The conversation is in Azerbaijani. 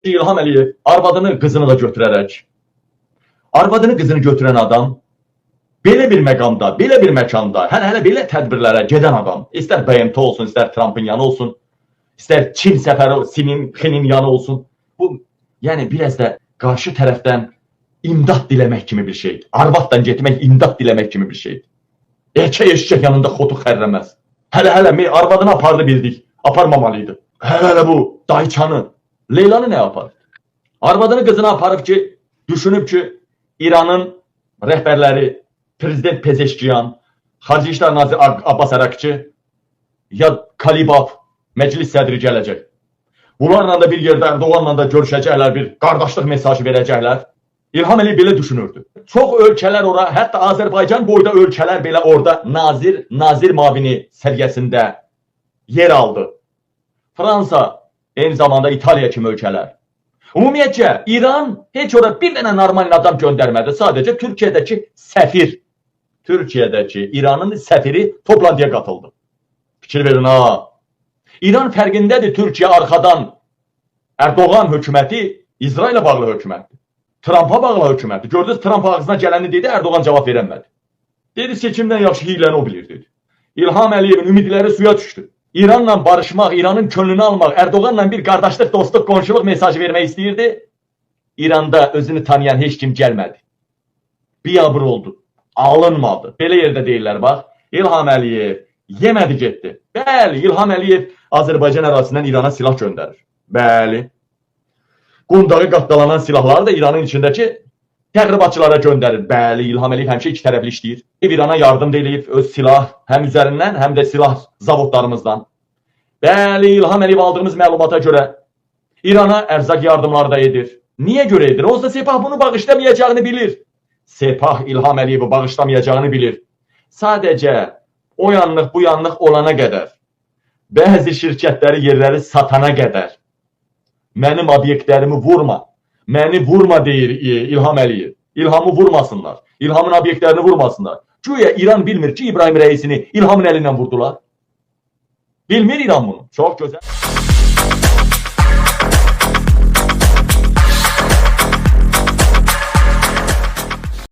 İlham Əliyev arvadını, qızını da götürərək, arvadını, qızını götürən adam, belə bir məqamda, belə bir məkanda, hələ belə tədbirlərə gedən adam, istər BMT olsun, istər Trump'ın yanı olsun, istər Çin səfəri, Xinin yanı olsun, bu, yəni biraz da qarşı tərəfdən imdad diləmək kimi bir şeydir. Arvaddan getmək imdad diləmək kimi bir şeydir. Erkək eşkək yanında xotu xərrəməz. Hələ arvadını apardı bildik, aparmamalıydı. Hələ bu dayçanı, Leylanı nə yapar? Arvadını, qızını aparıb ki, düşünüb ki, İranın rəhbərləri, Prezident Pezeşkiyan, Xarici İşlər Naziri Abbas Əraqçı, ya Kalibab, məclis sədri gələcək. Bunlarla da bir yerdə Erdoğanla da görüşəcəklər, bir qardaşlıq mesajı verəcəklər. İlham Əliyev belə düşünürdü. Çox ölkələr ora, hətta Azərbaycan boyda ölkələr belə orada nazir mavini səviyyəsində yer aldı. Fransa, eyni zamanda İtaliya kimi ölkələr. Ümumiyyətcə, İran heç ora bir dənə normal adam göndərmədi. Sadəcə Türkiyədəki səfir, Türkiyədəki İranın səfiri toplantıya qatıldı. Fikir verin ha. İran fərqindədir Türkiyə arxadan Erdoğan hökuməti İsraillə bağlı hökumətdir. Trump'a bağlı hökumətdir. Gördünüz, Trump ağzına gələni dedi, Erdoğan cavab verəmədi. Dedi, seçimdən yaxşı hiləni o bilir, dedi. İlham Əliyevin ümidləri suya düşdü. İranla barışmaq, İranın könlünü almaq, Erdoğanla bir qardaşlıq, dostluq, qonşuluq mesajı vermək istəyirdi. İranda özünü tanıyan heç kim gəlmədi. Biabır oldu, alınmadı. Belə yerdə deyirlər, bax, İlham Əliyev yemədi getdi. Bəli, İlham Əliyev Azərbaycan ərazisindən İrana silah göndərir. Bəli. Qundağı qatdalanan silahları da İranın içindəki təxribatçılara göndərir. Bəli, İlham Əliyev həmişə iki tərəfli işləyir. İrana yardım da eləyib öz silah həm üzərindən, həm də silah zavodlarımızdan. Bəli, İlham Əliyev aldığımız məlumata görə İrana ərzaq yardımları da edir. Niyə görə edir? Olsa Sepah bunu bağışlamayacağını bilir. Sepah İlham Əliyevi bağışlamayacağını bilir. Sadəcə o yanlıq, bu yanlıq olana qədər, bəzi şirkətləri, yerləri satana qədər, mənim obyektlərimi vurma, məni vurma deyir İlham Əliyev. İlhamı vurmasınlar, İlhamın obyektlərini vurmasınlar. Güya İran bilmir ki, İbrahim Rəisini İlhamın əlindən vurdular. Bilmir İran bunu. Çox gözəl.